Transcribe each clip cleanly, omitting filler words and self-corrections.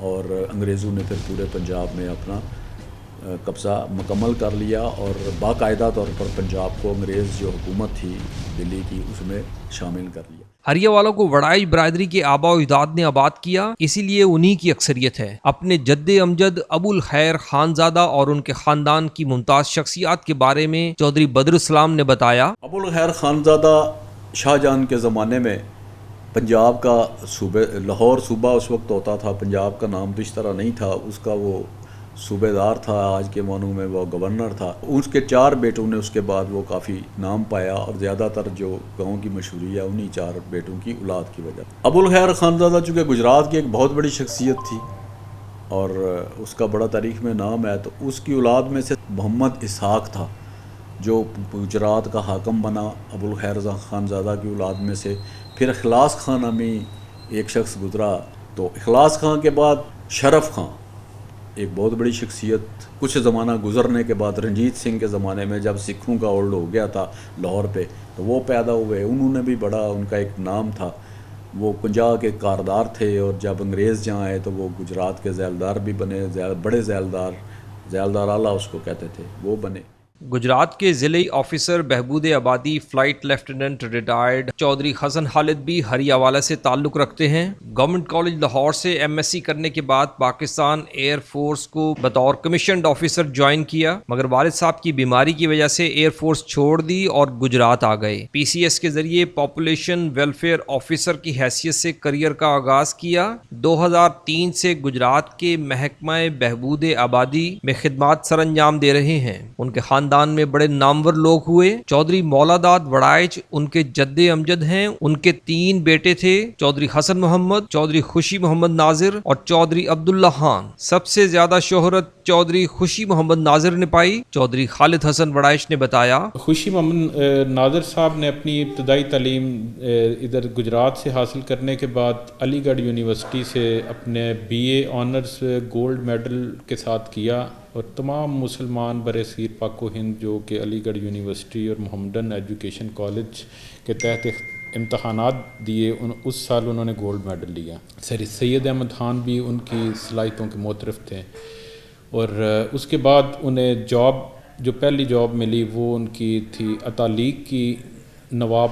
اور انگریزوں نے پھر پورے پنجاب میں اپنا قبضہ مکمل کر لیا اور باقاعدہ طور پر پنجاب کو انگریز جو حکومت تھی دلی کی اس میں شامل کر لیا۔ حریہ والوں کو وڑائچ برادری کے آباء و اجداد نے آباد کیا، اسی لیے انہی کی اکثریت ہے۔ اپنے جد امجد ابو الخیر خانزادہ اور ان کے خاندان کی ممتاز شخصیات کے بارے میں چودھری بدر اسلام نے بتایا۔ ابو الخیر خانزادہ شاہ جہاں کے زمانے میں پنجاب کا صوبے لاہور صوبہ اس وقت ہوتا تھا، پنجاب کا نام تو اس طرح نہیں تھا، اس کا وہ صوبے دار تھا، آج کے معنوں میں وہ گورنر تھا۔ اس کے 4 بیٹوں نے اس کے بعد وہ کافی نام پایا اور زیادہ تر جو گاؤں کی مشہوری ہے انہی 4 بیٹوں کی اولاد کی وجہ۔ ابو الخیر خانزادہ چونکہ گجرات کی ایک بہت بڑی شخصیت تھی اور اس کا بڑا تاریخ میں نام ہے، تو اس کی اولاد میں سے محمد اسحاق تھا جو گجرات کا حاکم بنا ابو الخیر خانزادہ کی اولاد میں سے۔ پھر اخلاص خان نامی ایک شخص گزرا، تو اخلاص خان کے بعد شرف خان ایک بہت بڑی شخصیت، کچھ زمانہ گزرنے کے بعد رنجیت سنگھ کے زمانے میں جب سکھوں کا اولڈ ہو گیا تھا لاہور پہ تو وہ پیدا ہوئے، انہوں نے بھی بڑا ان کا ایک نام تھا، وہ 50 کے کاردار تھے اور جب انگریز جہاں آئے تو وہ گجرات کے ذیلدار بھی بنے، بڑے ذیلدار اعلیٰ اس کو کہتے تھے، وہ بنے۔ گجرات کے ضلعی آفیسر بہبود آبادی فلائٹ لیفٹیننٹ ریٹائرڈ چودھری حسن خالد بھی حریہ والہ سے تعلق رکھتے ہیں۔ گورنمنٹ کالج لاہور سے MS کرنے کے بعد پاکستان ایئر فورس کو بطور کمیشنڈ آفیسر جوائن کیا، مگر والد صاحب کی بیماری کی وجہ سے ایئر فورس چھوڑ دی اور گجرات آ گئے۔ PCS کے ذریعے پاپولیشن ویلفیئر آفیسر کی حیثیت سے کریئر کا آغاز کیا۔ 2003 سے گجرات کے محکمہ بہبود آبادی میں خدمات سر انجام دے رہے ہیں۔ ان کے خاندان میں بڑے نامور لوگ ہوئے۔ چودھری مولا داد وڑائچ ان کے جد امجد ہیں۔ ان کے 3 بیٹے تھے، چودھری حسن محمد، چودھری خوشی محمد ناظر اور چودھری عبداللہ خان۔ سب سے زیادہ شہرت چودھری خوشی محمد ناظر نے پائی۔ چودھری خالد حسن وڑائچ نے بتایا، خوشی محمد ناظر صاحب نے اپنی ابتدائی تعلیم ادھر گجرات سے حاصل کرنے کے بعد علی گڑھ یونیورسٹی سے اپنے BA آنرز گولڈ میڈل کے ساتھ کیا اور تمام مسلمان برصغیر پاک و ہند جو کہ علی گڑھ یونیورسٹی اور محمدن ایجوکیشن کالج کے تحت امتحانات دیے، اس سال انہوں نے گولڈ میڈل لیا۔ سید احمد خان بھی ان کی صلاحیتوں کے معترف تھے اور اس کے بعد انہیں جو پہلی جاب ملی وہ ان کی تھی اتالیق کی، نواب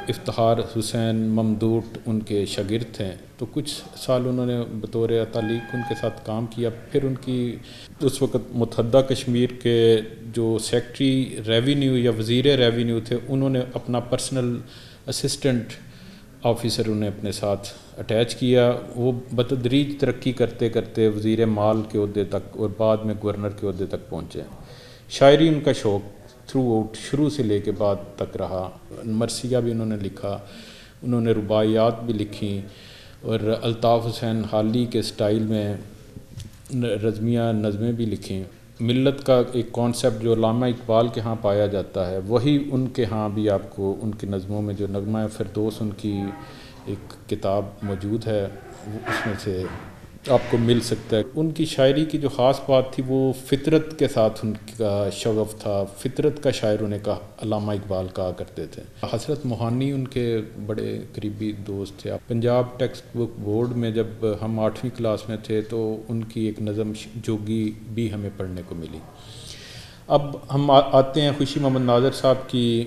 افتخار حسین ممدوٹ ان کے شاگرد تھے، تو کچھ سال انہوں نے بطور اتالیق ان کے ساتھ کام کیا۔ پھر ان کی اس وقت متحدہ کشمیر کے جو سیکٹری ریونیو یا وزیر ریونیو تھے، انہوں نے اپنا پرسنل اسسٹنٹ آفیسر انہیں اپنے ساتھ اٹیچ کیا۔ وہ بتدریج ترقی کرتے کرتے وزیر مال کے عہدے تک اور بعد میں گورنر کے عہدے تک پہنچے۔ شاعری ان کا شوق تھرو آؤٹ شروع سے لے کے بعد تک رہا۔ مرثیہ بھی انہوں نے لکھا، انہوں نے رباعیات بھی لکھیں اور الطاف حسین حالی کے سٹائل میں رزمیہ نظمیں بھی لکھیں۔ ملت کا ایک کانسیپٹ جو علامہ اقبال کے ہاں پایا جاتا ہے وہی ان کے ہاں بھی آپ کو ان کی نظموں میں، جو نغمہ فردوس ان کی ایک کتاب موجود ہے اس میں سے آپ کو مل سکتا ہے۔ ان کی شاعری کی جو خاص بات تھی وہ فطرت کے ساتھ ان کا شغف تھا، فطرت کا شاعر انہیں علامہ اقبال کہا کرتے تھے۔ حضرت موہانی ان کے بڑے قریبی دوست تھے۔ پنجاب ٹیکسٹ بک بورڈ میں جب ہم 8ویں کلاس میں تھے تو ان کی ایک نظم جوگی بھی ہمیں پڑھنے کو ملی۔ اب ہم آتے ہیں خوشی محمد ناظر صاحب کی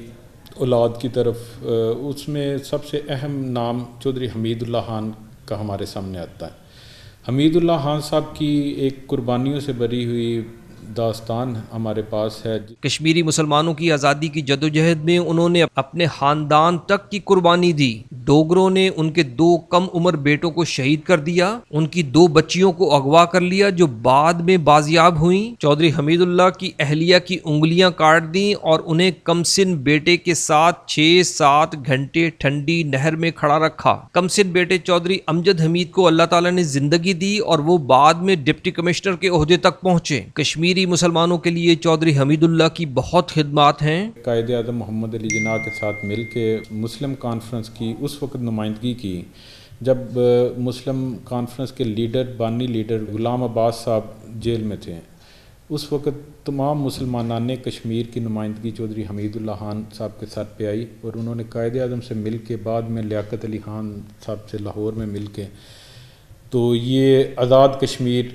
اولاد کی طرف۔ اس میں سب سے اہم نام چودھری حمید اللہ خان کا ہمارے سامنے آتا ہے۔ حمید اللہ خان صاحب کی ایک قربانیوں سے بھری ہوئی داستان ہمارے پاس ہے۔ کشمیری مسلمانوں کی آزادی کی جدوجہد میں انہوں نے اپنے خاندان تک کی قربانی دی۔ ڈوگروں نے ان کے 2 کم عمر بیٹوں کو شہید کر دیا، ان کی 2 بچیوں کو اغوا کر لیا جو بعد میں بازیاب ہوئیں۔ چودھری حمید اللہ کی اہلیہ کی انگلیاں کاٹ دیں اور انہیں کم سن بیٹے کے ساتھ 6-7 گھنٹے ٹھنڈی نہر میں کھڑا رکھا۔ کم سن بیٹے چودھری امجد حمید کو اللہ تعالیٰ نے زندگی دی اور وہ بعد میں ڈپٹی کمشنر کے عہدے تک پہنچے۔ کشمیری مسلمانوں کے لیے چودھری حمید اللہ کی بہت خدمات ہیں۔ قائد اعظم محمد علی جناح کے ساتھ مل کے مسلم کانفرنس کی اس وقت نمائندگی کی جب مسلم کانفرنس کے بانی لیڈر غلام عباس صاحب جیل میں تھے۔ اس وقت تمام مسلمانان کشمیر کی نمائندگی چودھری حمید اللہ خان صاحب کے ساتھ پہ آئی اور انہوں نے قائد اعظم سے مل کے بعد میں لیاقت علی خان صاحب سے لاہور میں مل کے تو یہ آزاد کشمیر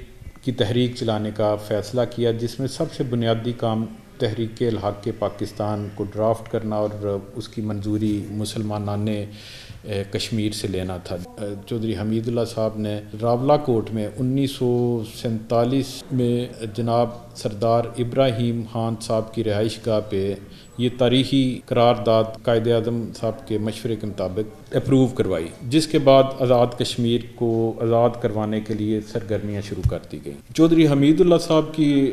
کی تحریک چلانے کا فیصلہ کیا، جس میں سب سے بنیادی کام تحریک الحاق پاکستان کو ڈرافٹ کرنا اور اس کی منظوری مسلمانان کشمیر سے لینا تھا۔ چودھری حمید اللہ صاحب نے راولہ کوٹ میں 1947 میں جناب سردار ابراہیم خان صاحب کی رہائش گاہ پہ یہ تاریخی قرارداد قائد اعظم صاحب کے مشورے کے مطابق اپروو کروائی، جس کے بعد آزاد کشمیر کو آزاد کروانے کے لیے سرگرمیاں شروع کر دی گئیں۔ چودھری حمید اللہ صاحب کی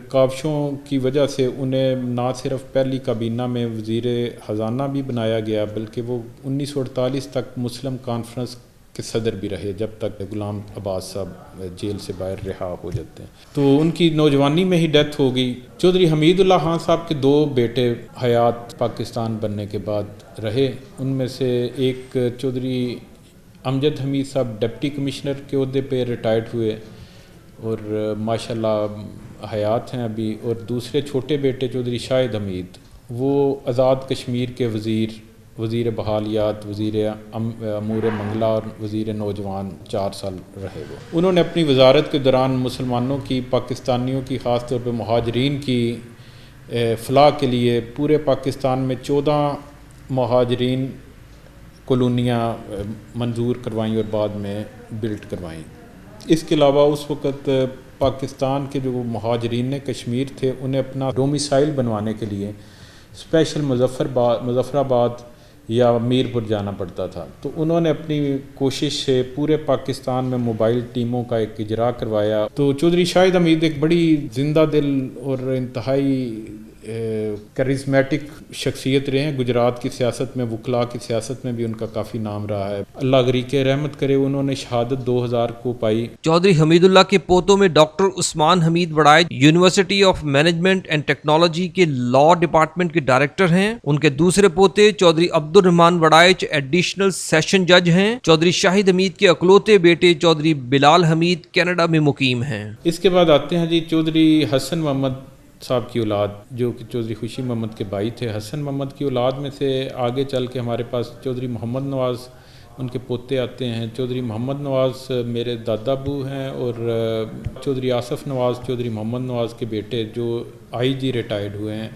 کاوشوں کی وجہ سے انہیں نہ صرف پہلی کابینہ میں وزیر خزانہ بھی بنایا گیا، بلکہ وہ 1948 تک مسلم کانفرنس کے صدر بھی رہے، جب تک غلام عباس صاحب جیل سے باہر رہا ہو جاتے ہیں۔ تو ان کی نوجوانی میں ہی ڈیتھ ہو گئی۔ چودھری حمید اللہ خان صاحب کے 2 بیٹے حیات پاکستان بننے کے بعد رہے، ان میں سے ایک چودھری امجد حمید صاحب ڈپٹی کمشنر کے عہدے پہ ریٹائرڈ ہوئے اور ماشاءاللہ حیات ہیں ابھی، اور دوسرے چھوٹے بیٹے چودھری شاہد حمید وہ آزاد کشمیر کے وزیر بحالیات، وزیر امور منگلہ اور وزیر نوجوان 4 سال رہے وہ۔ انہوں نے اپنی وزارت کے دوران مسلمانوں کی، پاکستانیوں کی، خاص طور پہ مہاجرین کی فلاح کے لیے پورے پاکستان میں 14 مہاجرین کالونیاں منظور کروائیں اور بعد میں بلڈ کروائیں۔ اس کے علاوہ اس وقت پاکستان کے جو مہاجرین کشمیر تھے انہیں اپنا ڈومیسائل بنوانے کے لیے اسپیشل مظفر آباد یا میرپور جانا پڑتا تھا، تو انہوں نے اپنی کوشش سے پورے پاکستان میں موبائل ٹیموں کا ایک اجرا کروایا۔ تو چودھری شاہد حمید ایک بڑی زندہ دل اور انتہائی کرزمیٹک شخصیت رہے ہیں گجرات کی سیاست میں، وکلاء کی سیاست میں بھی ان کا کافی نام رہا ہے۔ اللہ غریق رحمت کرے، انہوں نے شہادت 2000 کو پائی۔ چودھری حمید اللہ کے پوتوں میں doctor Usman Hameed Warraich university of management and technology کے لاء ڈپارٹمنٹ کے ڈائریکٹر ہیں۔ ان کے دوسرے پوتے چودھری عبد الرحمان وڑائچ ایڈیشنل سیشن جج ہیں۔ چودھری شاہد حمید کے اکلوتے بیٹے چودھری بلال حمید کینیڈا میں مقیم ہیں۔ اس کے بعد آتے ہیں جی چودھری حسن محمد صاحب کی اولاد، جو کہ چودھری خوشی محمد کے بھائی تھے۔ حسن محمد کی اولاد میں سے آگے چل کے ہمارے پاس چودھری محمد نواز ان کے پوتے آتے ہیں۔ چودھری محمد نواز میرے دادا ابو ہیں، اور چودھری آصف نواز چودھری محمد نواز کے بیٹے جو IG ریٹائرڈ ہوئے ہیں،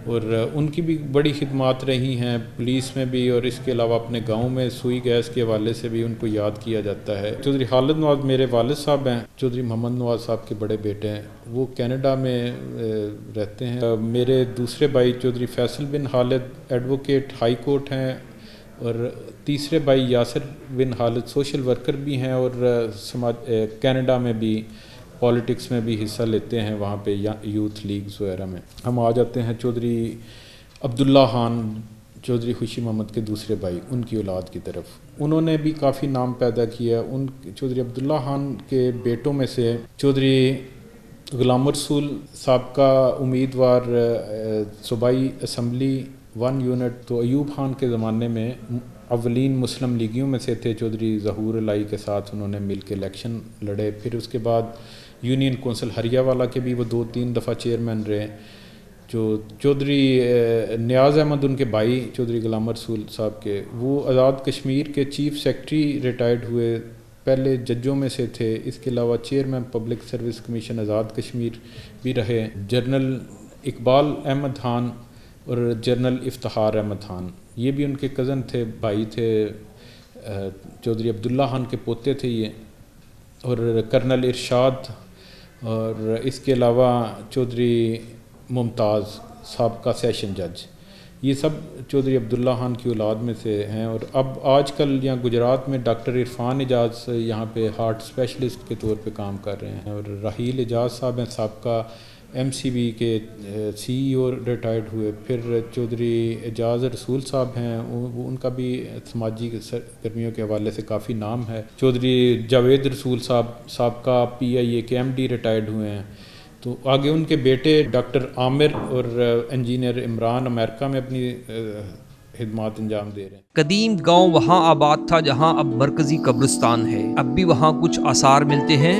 اور ان کی بھی بڑی خدمات رہی ہیں پولیس میں بھی، اور اس کے علاوہ اپنے گاؤں میں سوئی گیس کے حوالے سے بھی ان کو یاد کیا جاتا ہے۔ چودھری خالد نواز میرے والد صاحب ہیں، چودھری محمد نواز صاحب کے بڑے بیٹے ہیں، وہ کینیڈا میں رہتے ہیں۔ میرے دوسرے بھائی چودھری فیصل بن خالد ایڈوکیٹ ہائی کورٹ ہیں، اور تیسرے بھائی یاسر بن خالد سوشل ورکر بھی ہیں، اور کینیڈا میں بھی پالیٹکس میں بھی حصہ لیتے ہیں، وہاں پہ یوتھ لیگز وغیرہ میں۔ ہم آ جاتے ہیں چودھری عبداللہ خان چودھری خوشی محمد کے دوسرے بھائی، ان کی اولاد کی طرف۔ انہوں نے بھی کافی نام پیدا کیا۔ ان چودھری عبداللہ خان کے بیٹوں میں سے چودھری غلام رسول سابقہ امیدوار صوبائی اسمبلی 1 یونٹ، تو ایوب خان کے زمانے میں اولین مسلم لیگیوں میں سے تھے۔ چودھری ظہور الہی کے ساتھ انہوں نے مل کے الیکشن لڑے، پھر اس کے بعد یونین کونسل ہریہ والا کے بھی وہ 2-3 دفعہ چیئرمین رہے۔ جو چودھری نیاز احمد ان کے بھائی چودھری غلام رسول صاحب کے، وہ آزاد کشمیر کے چیف سیکرٹری ریٹائرڈ ہوئے، پہلے ججوں میں سے تھے۔ اس کے علاوہ chairman public service commission Azad Kashmir بھی رہے۔ جنرل اقبال احمد خان اور جنرل افتخار احمد خان، یہ بھی ان کے کزن تھے، بھائی تھے، چودھری عبداللہ خان کے پوتے تھے یہ، اور کرنل ارشاد، اور اس کے علاوہ چودھری ممتاز سابقہ سیشن جج، یہ سب چودھری عبداللہ خان کی اولاد میں سے ہیں۔ اور اب آج کل یہاں گجرات میں ڈاکٹر عرفان اعجاز یہاں پہ ہارٹ اسپیشلسٹ کے طور پہ کام کر رہے ہیں، اور راحیل اعجاز صاحب ہیں سابقہ MCB کے CEO ریٹائرڈ ہوئے۔ پھر چودھری اعجاز رسول صاحب ہیں، ان کا بھی سماجی سرگرمیوں کے حوالے سے کافی نام ہے۔ چودھری جاوید رسول صاحب سابقہ PIA کے MD ریٹائرڈ ہوئے ہیں۔ تو آگے ان کے بیٹے ڈاکٹر عامر اور انجینئر عمران امریکہ میں اپنی خدمات انجام دے رہے ہیں۔ قدیم گاؤں وہاں آباد تھا جہاں اب مرکزی قبرستان ہے، اب بھی وہاں کچھ آثار ملتے ہیں۔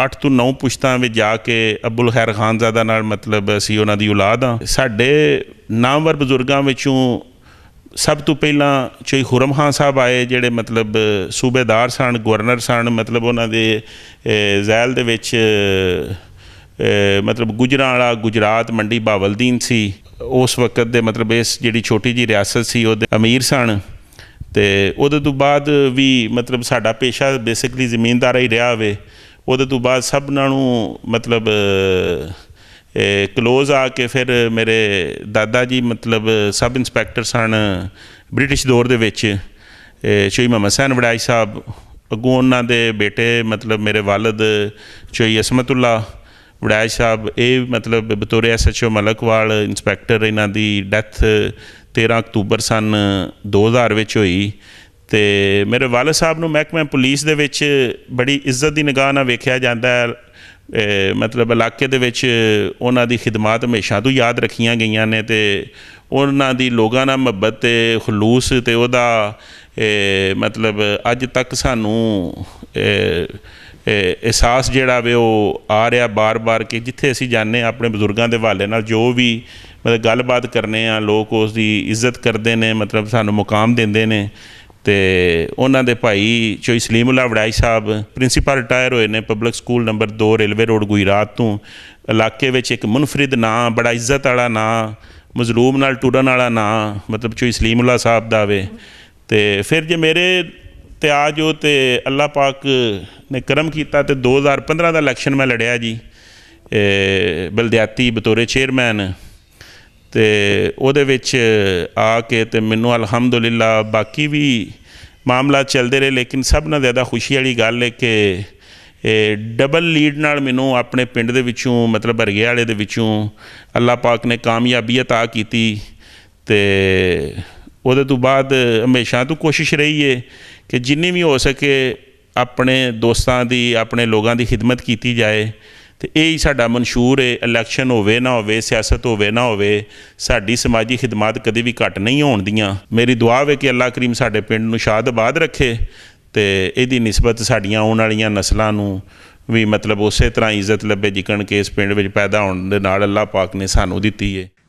8 ਤੋਂ 9 ਪੁਸ਼ਤਾਂ ਵਿੱਚ ਜਾ ਕੇ ਅਬੁਲ ਖੈਰ ਖਾਨਜ਼ਾਦਾ ਨਾਲ ਮਤਲਬ ਅਸੀਂ ਉਹਨਾਂ ਦੀ ਔਲਾਦ ਹਾਂ। ਸਾਡੇ ਨਾਮਵਰ ਬਜ਼ੁਰਗਾਂ ਵਿੱਚੋਂ ਸਭ ਤੋਂ ਪਹਿਲਾਂ ਚੋਈ ਖੁਰਮ ਖਾਨ ਸਾਹਿਬ ਆਏ, ਜਿਹੜੇ ਮਤਲਬ ਸੂਬੇਦਾਰ ਸਨ, ਗਵਰਨਰ ਸਨ। ਮਤਲਬ ਉਹਨਾਂ ਦੇ ਜ਼ੈਲ ਦੇ ਵਿੱਚ ਮਤਲਬ ਗੁਜਰਾਂਵਾਲਾ ਗੁਜਰਾਤ ਮੰਡੀ ਬਾਵਲਦੀਨ ਸੀ ਉਸ ਵਕਤ ਦੇ, ਮਤਲਬ ਇਸ ਜਿਹੜੀ ਛੋਟੀ ਜਿਹੀ ਰਿਆਸਤ ਸੀ ਉਹਦੇ ਅਮੀਰ ਸਨ। ਅਤੇ ਉਹਦੇ ਤੋਂ ਬਾਅਦ ਵੀ ਮਤਲਬ ਸਾਡਾ ਪੇਸ਼ਾ ਬੇਸਿਕਲੀ ਜ਼ਮੀਨਦਾਰ ਹੀ ਰਿਹਾ ਹੋਵੇ। ਉਹਦੇ ਤੋਂ ਬਾਅਦ ਸਭ ਨਾਲੋਂ ਮਤਲਬ ਕਲੋਜ਼ ਆ ਕੇ ਫਿਰ ਮੇਰੇ ਦਾਦਾ ਜੀ ਮਤਲਬ ਸਬ ਇੰਸਪੈਕਟਰ ਸਨ ਬ੍ਰਿਟਿਸ਼ ਦੌਰ ਦੇ ਵਿੱਚ, ਚੋਈ ਮੁਹੰਮਦ ਹੁਸੈਨ ਵੜਾਈ ਸਾਹਿਬ। ਅੱਗੋਂ ਉਹਨਾਂ ਦੇ ਬੇਟੇ ਮਤਲਬ ਮੇਰੇ ਵਾਲਦ ਚੋਈ ਅਸਮਤੁੱਲਾ ਵੜਾਈ ਸਾਹਿਬ, ਇਹ ਮਤਲਬ ਬਤੌਰ SHO ਮਲਕਵਾਲ ਇੰਸਪੈਕਟਰ, ਇਹਨਾਂ ਦੀ ਡੈਥ 13 ਅਕਤੂਬਰ ਸਨ 2000 ਵਿੱਚ ਹੋਈ। ਅਤੇ ਮੇਰੇ ਵਾਲਦ ਸਾਹਿਬ ਨੂੰ ਮਹਿਕਮੇ ਪੁਲਿਸ ਦੇ ਵਿੱਚ ਬੜੀ ਇੱਜ਼ਤ ਦੀ ਨਿਗਾਹ ਨਾਲ ਵੇਖਿਆ ਜਾਂਦਾ ਹੈ। ਮਤਲਬ ਇਲਾਕੇ ਦੇ ਵਿੱਚ ਉਹਨਾਂ ਦੀ ਖਿਦਮਤ ਹਮੇਸ਼ਾ ਤੋਂ ਯਾਦ ਰੱਖੀਆਂ ਗਈਆਂ ਨੇ ਅਤੇ ਉਹਨਾਂ ਦੀ ਲੋਕਾਂ ਨਾਲ ਮੁਹੱਬਤ ਅਤੇ ਖਲੂਸ ਅਤੇ ਉਹਦਾ ਮਤਲਬ ਅੱਜ ਤੱਕ ਸਾਨੂੰ ਅਹਿਸਾਸ ਜਿਹੜਾ ਵੇ ਉਹ ਆ ਰਿਹਾ ਬਾਰ-ਬਾਰ ਕਿ ਜਿੱਥੇ ਅਸੀਂ ਜਾਂਦੇ ਹਾਂ ਆਪਣੇ ਬਜ਼ੁਰਗਾਂ ਦੇ ਹਵਾਲੇ ਨਾਲ ਜੋ ਵੀ ਮਤਲਬ ਗੱਲਬਾਤ ਕਰਨੇ ਆ ਲੋਕ ਉਸ ਦੀ ਇੱਜ਼ਤ ਕਰਦੇ ਨੇ, ਮਤਲਬ ਸਾਨੂੰ ਮੁਕਾਮ ਦਿੰਦੇ ਨੇ। ਅਤੇ ਉਹਨਾਂ ਦੇ ਭਾਈ ਚੋਈ ਸਲੀਮੁੱਲਾ ਵੜਾਈ ਸਾਹਿਬ ਪ੍ਰਿੰਸੀਪਲ ਰਿਟਾਇਰ ਹੋਏ ਨੇ public school number 2 railway road Gujarat ਤੋਂ। ਇਲਾਕੇ ਵਿੱਚ ਇੱਕ ਮੁਨਫਰਿਦ ਨਾਂ, ਬੜਾ ਇੱਜ਼ਤ ਵਾਲਾ ਨਾਂ, ਮਜ਼ਲੂਮ ਨਾਲ ਟੁਰਨ ਵਾਲਾ ਨਾਂ ਮਤਲਬ ਚੋਈ ਸਲੀਮੁੱਲਾ ਸਾਹਿਬ ਦਾ ਵੇ। ਅਤੇ ਫਿਰ ਜੇ ਮੇਰੇ ਤੇ ਆ ਜੋ ਅਤੇ ਅੱਲਾਹ ਪਾਕ ਨੇ ਕਰਮ ਕੀਤਾ ਅਤੇ 2015 ਦਾ ਇਲੈਕਸ਼ਨ ਮੈਂ ਲੜਿਆ ਜੀ ਬਲਦਿਆਤੀ ਬਤੌਰੇ ਚੇਅਰਮੈਨ। ਅਤੇ ਉਹਦੇ ਵਿੱਚ ਆ ਕੇ ਅਤੇ ਮੈਨੂੰ ਅਲਹਮਦੁਲਿਲਾ ਬਾਕੀ ਵੀ ਮਾਮਲਾ ਚੱਲਦੇ ਰਹੇ, ਲੇਕਿਨ ਸਭ ਨਾਲੋਂ ਜ਼ਿਆਦਾ ਖੁਸ਼ੀ ਵਾਲੀ ਗੱਲ ਹੈ ਕਿ ਡਬਲ ਲੀਡ ਨਾਲ ਮੈਨੂੰ ਆਪਣੇ ਪਿੰਡ ਦੇ ਵਿੱਚੋਂ ਮਤਲਬ ਹਰੀਏ ਵਾਲੇ ਦੇ ਵਿੱਚੋਂ ਅੱਲਾਹ ਪਾਕ ਨੇ ਕਾਮਯਾਬੀ ਅਤਾ ਕੀਤੀ। ਅਤੇ ਉਹਦੇ ਤੋਂ ਬਾਅਦ ਹਮੇਸ਼ਾ ਤੋਂ ਕੋਸ਼ਿਸ਼ ਰਹੀ ਹੈ ਕਿ ਜਿੰਨੀ ਵੀ ਹੋ ਸਕੇ ਆਪਣੇ ਦੋਸਤਾਂ ਦੀ, ਆਪਣੇ ਲੋਕਾਂ ਦੀ ਖਿਦਮਤ ਕੀਤੀ ਜਾਏ। ਅਤੇ ਇਹ ਹੀ ਸਾਡਾ ਮਨਸ਼ੂਰ ਹੈ। ਇਲੈਕਸ਼ਨ ਹੋਵੇ ਨਾ ਹੋਵੇ, ਸਿਆਸਤ ਹੋਵੇ ਨਾ ਹੋਵੇ, ਸਾਡੀ ਸਮਾਜੀ ਖਿਦਮਤ ਕਦੇ ਵੀ ਘੱਟ ਨਹੀਂ ਹੋਣ ਦੀਆਂ। ਮੇਰੀ ਦੁਆ ਹੈ ਕਿ ਅੱਲਾਹ ਕਰੀਮ ਸਾਡੇ ਪਿੰਡ ਨੂੰ ਸ਼ਾਦ ਆਬਾਦ ਰੱਖੇ ਅਤੇ ਇਹਦੀ ਨਿਸਬਤ ਸਾਡੀਆਂ ਆਉਣ ਵਾਲੀਆਂ ਨਸਲਾਂ ਨੂੰ ਵੀ ਮਤਲਬ ਉਸੇ ਤਰ੍ਹਾਂ ਇੱਜ਼ਤ ਲੱਭੇ ਜਿਕਣ ਕਿ ਇਸ ਪਿੰਡ ਵਿੱਚ ਪੈਦਾ ਹੋਣ ਦੇ ਨਾਲ ਅੱਲਾਹ ਪਾਕ ਨੇ ਸਾਨੂੰ ਦਿੱਤੀ ਹੈ।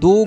2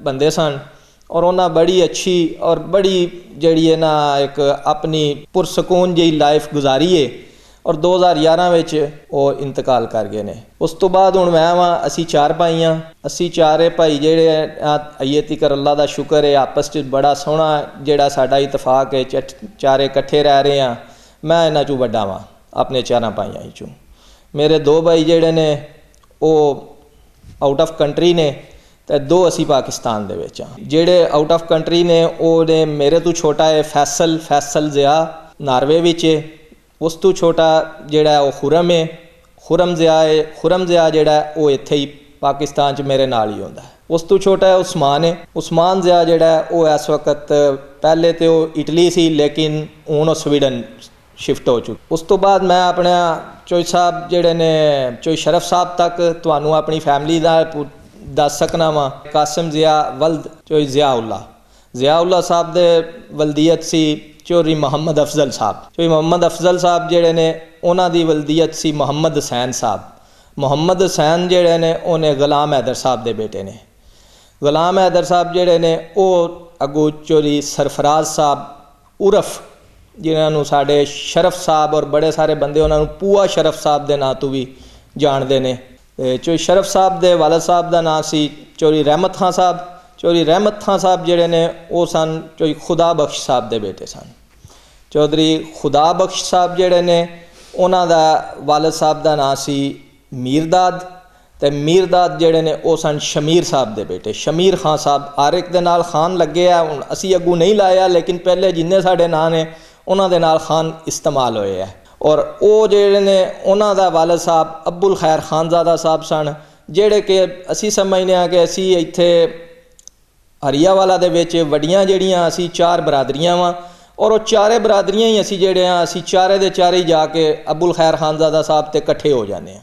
ਬੰਦੇ ਸਨ ਔਰ ਉਹਨਾਂ ਬੜੀ ਅੱਛੀ ਔਰ ਬੜੀ ਜਿਹੜੀ ਹੈ ਨਾ ਇੱਕ ਆਪਣੀ ਪੁਰਸਕੂਨ ਜਿਹੀ ਲਾਈਫ ਗੁਜ਼ਾਰੀ ਹੈ ਔਰ 2011 ਵਿੱਚ ਉਹ ਇੰਤਕਾਲ ਕਰ ਗਏ ਨੇ। ਉਸ ਤੋਂ ਬਾਅਦ ਹੁਣ ਮੈਂ ਵਾਂ, ਅਸੀਂ 4 ਭਾਈ ਹਾਂ, ਅਸੀਂ ਚਾਰੇ ਭਾਈ ਜਿਹੜੇ ਅਈਏ ਤੀਕਰ ਅੱਲਾ ਦਾ ਸ਼ੁਕਰ ਹੈ ਆਪਸ 'ਚ ਬੜਾ ਸੋਹਣਾ ਜਿਹੜਾ ਸਾਡਾ ਇਤਫਾਕ ਹੈ, ਚਾਰੇ ਇਕੱਠੇ ਰਹਿ ਰਹੇ ਹਾਂ। ਮੈਂ ਇਹਨਾਂ 'ਚੋਂ ਵੱਡਾ ਵਾਂ ਆਪਣੇ 4 ਭਾਈਆਂ 'ਚੋਂ। ਮੇਰੇ 2 ਭਾਈ ਜਿਹੜੇ ਨੇ ਉਹ ਆਊਟ ਆਫ ਕੰਟਰੀ ਨੇ ਤੇ 2 ਅਸੀਂ ਪਾਕਿਸਤਾਨ ਦੇ ਵਿੱਚ ਹਾਂ। ਜਿਹੜੇ ਆਊਟ ਆਫ ਕੰਟਰੀ ਨੇ ਉਹਨੇ ਮੇਰੇ ਤੋਂ ਛੋਟਾ ਹੈ ਫੈਸਲ ਜ਼ਿਆ ਨਾਰਵੇ ਵਿੱਚ ਹੈ। ਉਸ ਤੋਂ ਛੋਟਾ ਜਿਹੜਾ ਉਹ ਖੁਰਮ ਹੈ, ਖੁਰਮ ਜ਼ਿਆ ਜਿਹੜਾ ਉਹ ਇੱਥੇ ਹੀ ਪਾਕਿਸਤਾਨ 'ਚ ਮੇਰੇ ਨਾਲ ਹੀ ਹੁੰਦਾ ਹੈ। ਉਸ ਤੋਂ ਛੋਟਾ ਹੈ ਉਸਮਾਨ ਜ਼ਿਆ ਜਿਹੜਾ ਉਹ ਇਸ ਵਕਤ, ਪਹਿਲੇ ਤੇ ਉਹ ਇਟਲੀ ਸੀ ਲੇਕਿਨ ਹੁਣ ਉਹ ਸਵੀਡਨ ਸ਼ਿਫਟ ਹੋ ਚੁੱਕਾ। ਉਸ ਤੋਂ ਬਾਅਦ ਮੈਂ ਆਪਣਾ ਚੋਈ ਸਾਹਿਬ ਜਿਹੜੇ ਨੇ ਚੋਈ ਸ਼ਰਫ ਸਾਹਿਬ ਤੱਕ ਤੁਹਾਨੂੰ ਆਪਣੀ ਫੈਮਿਲੀ ਦਾ ਦੱਸ ਸਕਣਾ ਵਾਂ। ਕਾਸਿਮ ਜ਼ਿਆ ਵਲਦ ਚੋਈ ਜ਼ਿਆਉੱਲਾ ਸਾਹਿਬ ਦੇ ਵਲਦੀਅਤ ਸੀ ਚੌਧਰੀ ਮੁਹੰਮਦ ਅਫਜ਼ਲ ਸਾਹਿਬ। ਚੌਧਰੀ ਮੁਹੰਮਦ ਅਫਜ਼ਲ ਸਾਹਿਬ ਜਿਹੜੇ ਨੇ ਉਹਨਾਂ ਦੀ ਵਲਦੀਅਤ ਸੀ ਮੁਹੰਮਦ ਹੁਸੈਨ ਸਾਹਿਬ। ਮੁਹੰਮਦ ਹੁਸੈਨ ਜਿਹੜੇ ਨੇ ਉਹਨੇ ਗੁਲਾਮ ਹੈਦਰ ਸਾਹਿਬ ਦੇ ਬੇਟੇ ਨੇ। ਗੁਲਾਮ ਹੈਦਰ ਸਾਹਿਬ ਜਿਹੜੇ ਨੇ ਉਹ ਅੱਗੋਂ ਚੌਧਰੀ ਸਰਫਰਾਜ਼ ਸਾਹਿਬ ਉਰਫ ਜਿਨ੍ਹਾਂ ਨੂੰ ਸਾਡੇ ਸ਼ਰਫ ਸਾਹਿਬ ਔਰ ਬੜੇ ਸਾਰੇ ਬੰਦੇ ਉਹਨਾਂ ਨੂੰ ਪੂਆ ਸ਼ਰਫ ਸਾਹਿਬ ਦੇ ਨਾਂ ਤੋਂ ਵੀ ਜਾਣਦੇ ਨੇ। ਚੌਧਰੀ ਸ਼ਰਫ ਸਾਹਿਬ ਦੇ ਵਾਲਦ ਸਾਹਿਬ ਦਾ ਨਾਂ ਸੀ ਚੌਧਰੀ ਰਹਿਮਤ ਖਾਂ ਸਾਹਿਬ। ਚੌਧਰੀ ਰਹਿਮਤ ਖਾਂ ਸਾਹਿਬ ਜਿਹੜੇ ਨੇ ਉਹ ਸਨ ਚੌਧਰੀ ਖੁਦਾ ਬਖਸ਼ ਸਾਹਿਬ ਦੇ ਬੇਟੇ ਸਨ। ਚੌਧਰੀ ਖੁਦਾ ਬਖਸ਼ ਸਾਹਿਬ ਜਿਹੜੇ ਨੇ ਉਹਨਾਂ ਦਾ ਵਾਲਦ ਸਾਹਿਬ ਦਾ ਨਾਂ ਸੀ ਮੀਰਦਾਦ ਤੇ ਮੀਰਦਾਦ ਜਿਹੜੇ ਨੇ ਉਹ ਸਨ ਸ਼ਮੀਰ ਸਾਹਿਬ ਦੇ ਬੇਟੇ। ਸ਼ਮੀਰ ਖਾਂ ਸਾਹਿਬ ਹਰ ਇੱਕ ਦੇ ਨਾਲ ਖਾਨ ਲੱਗੇ ਆ। ਹੁਣ ਅਸੀਂ ਅੱਗੋਂ ਨਹੀਂ ਲਾਇਆ ਲੇਕਿਨ ਪਹਿਲੇ ਜਿੰਨੇ ਸਾਡੇ ਨਾਂ ਨੇ ਉਹਨਾਂ ਦੇ ਨਾਲ ਖਾਨ ਇਸਤੇਮਾਲ ਹੋਏ ਆ। ਔਰ ਉਹ ਜਿਹੜੇ ਨੇ ਉਹਨਾਂ ਦਾ ਵਾਲਦ ਸਾਹਿਬ ਅਬੁਲ ਖੈਰ ਖਾਨਜ਼ਾਦਾ ਸਾਹਿਬ ਸਨ ਜਿਹੜੇ ਕਿ ਅਸੀਂ ਸਮਝਦੇ ਹਾਂ ਕਿ ਅਸੀਂ ਇੱਥੇ ਹਰੀਆਵਾਲਾ ਦੇ ਵਿੱਚ ਵੱਡੀਆਂ ਜਿਹੜੀਆਂ ਅਸੀਂ 4 ਬਰਾਦਰੀਆਂ ਵਾਂ ਔਰ ਉਹ 4 ਬਰਾਦਰੀਆਂ ਹੀ ਅਸੀਂ ਜਿਹੜੇ ਹਾਂ ਅਸੀਂ ਚਾਰੇ ਦੇ ਚਾਰੇ ਜਾ ਕੇ ਅਬੁਲ ਖੈਰ ਖਾਨਜ਼ਾਦਾ ਸਾਹਿਬ ਤੇ ਇਕੱਠੇ ਹੋ ਜਾਂਦੇ ਹਾਂ।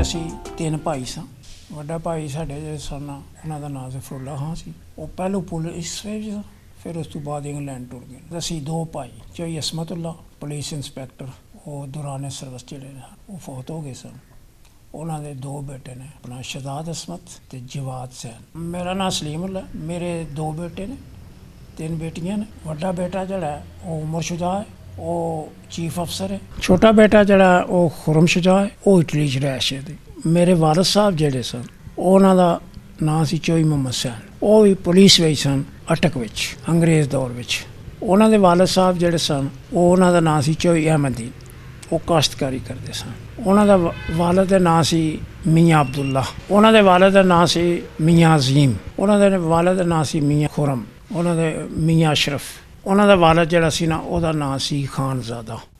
ਅਸੀਂ 3 ਭਾਈ ਸਾਂ। ਵੱਡਾ ਭਾਈ ਸਾਡੇ ਜਿਹੜੇ ਸਨ ਉਹਨਾਂ ਦਾ ਨਾਮ ਜ਼ਫਰੁੱਲਾ ਖਾਂ ਸੀ। ਉਹ ਪਹਿਲੋਂ ਪੁਲਿਸ ਵਿੱਚ ਸੀ, ਫਿਰ ਉਸ ਤੋਂ ਬਾਅਦ ਇੰਗਲੈਂਡ ਟੁਰ ਗਏ। ਅਸੀਂ 2 ਭਾਈ ਚੌਧਰੀ ਅਸਮਤੁੱਲਾ ਪੁਲਿਸ ਇੰਸਪੈਕਟਰ, ਉਹ ਦੌਰਾਨ ਸਰਵਿਸ ਜਿਹੜੇ ਨੇ ਉਹ ਫੌਤ ਹੋ ਗਏ ਸਨ। ਉਹਨਾਂ ਦੇ 2 ਬੇਟੇ ਨੇ ਆਪਣਾ ਸ਼ਹਜ਼ਾਦ ਅਸਮਤ ਤੇ ਜਵਾਦ ਸੈਨ। ਮੇਰਾ ਨਾਮ ਸਲੀਮੁੱਲਾ। ਮੇਰੇ 2 ਬੇਟੇ ਨੇ, 3 ਬੇਟੀਆਂ ਨੇ। ਵੱਡਾ ਬੇਟਾ ਜਿਹੜਾ ਉਹ ਉਮਰ ਸ਼ੁਜਾ ਹੈ, ਉਹ ਚੀਫ ਅਫਸਰ ਹੈ। ਛੋਟਾ ਬੇਟਾ ਜਿਹੜਾ ਉਹ ਖੁਰਮ ਸ਼ੁਜਾ ਹੈ, ਉਹ ਇਟਲੀ 'ਚ ਰਿਹਾਇਸ਼ ਹੈ। ਮੇਰੇ ਵਾਲਦ ਸਾਹਿਬ ਜਿਹੜੇ ਸਨ ਉਹਨਾਂ ਦਾ ਨਾਂ ਸੀ ਚੌਧਰੀ ਮੁਹੰਮਦ ਸੈਨ। ਉਹ ਵੀ ਪੁਲਿਸ ਵਿੱਚ ਸਨ ਅਟਕ ਵਿੱਚ ਅੰਗਰੇਜ਼ ਦੌਰ ਵਿੱਚ। ਉਹਨਾਂ ਦੇ ਵਾਲਦ ਸਾਹਿਬ ਜਿਹੜੇ ਸਨ ਉਹਨਾਂ ਦਾ ਨਾਂ ਸੀ ਚੌਧਰੀ ਅਹਿਮਦੀਨ। ਉਹ ਕਾਸ਼ਤਕਾਰੀ ਕਰਦੇ ਸਨ। ਉਹਨਾਂ ਦਾ ਵਾਲਦ ਦਾ ਨਾਂ ਸੀ ਮੀਆਂ ਅਬਦੁੱਲਾ। ਉਹਨਾਂ ਦੇ ਵਾਲਦ ਦਾ ਨਾਂ ਸੀ ਮੀਆਂ ਅਜ਼ੀਮ। ਉਹਨਾਂ ਦੇ ਵਾਲਦ ਦਾ ਨਾਂ ਸੀ ਮੀਆਂ ਖੁਰਮ। ਉਹਨਾਂ ਦੇ ਮੀਆਂ ਅਸ਼ਰਫ। ਉਹਨਾਂ ਦਾ ਵਾਲਦ ਜਿਹੜਾ ਸੀ ਨਾ ਉਹਦਾ ਨਾਂ ਸੀ ਖਾਨਜ਼ਾਦਾ।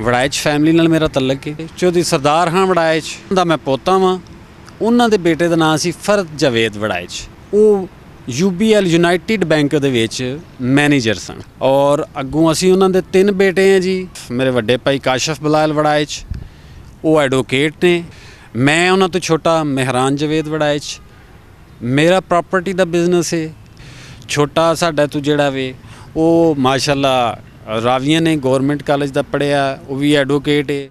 ਵੜਾਇਚ ਫੈਮਿਲੀ ਨਾਲ ਮੇਰਾ ਤਲਕ ਹੈ। ਚੌਧਰੀ ਸਰਦਾਰ ਖਾਨ ਵੜਾਇਚ ਦਾ ਮੈਂ ਪੋਤਾ ਵਾਂ। ਉਹਨਾਂ ਦੇ ਬੇਟੇ ਦਾ ਨਾਂ ਸੀ ਫਰਦ ਜਾਵੇਦ ਵੜਾਇਚ। ਉਹ UBL ਯੂਨਾਈਟਿਡ ਬੈਂਕ ਦੇ ਵਿੱਚ ਮੈਨੇਜਰ ਸਨ। ਔਰ ਅੱਗੋਂ ਅਸੀਂ ਉਹਨਾਂ ਦੇ 3 ਬੇਟੇ ਹਾਂ ਜੀ। ਮੇਰੇ ਵੱਡੇ ਭਾਈ ਕਾਸ਼ਫ ਬਲਾਲ ਵੜਾਇਚ, ਉਹ ਐਡਵੋਕੇਟ ਨੇ। ਮੈਂ ਉਹਨਾਂ ਤੋਂ ਛੋਟਾ ਮਹਿਰਾਨ ਜਵੇਦ ਵੜਾਇਚ। ਮੇਰਾ ਪ੍ਰਾਪਰਟੀ ਦਾ ਬਿਜ਼ਨਸ ਹੈ। ਛੋਟਾ ਸਾਡਾ ਤੋਂ ਜਿਹੜਾ ਵੇ ਉਹ ਮਾਸ਼ਾਅੱਲਾ ਰਾਵੀਆਂ ਨੇ ਗਵਰਨਮੈਂਟ ਕਾਲਜ ਦਾ ਪੜ੍ਹਿਆ, ਉਹ ਵੀ ਐਡਵੋਕੇਟ ਹੈ।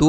2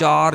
4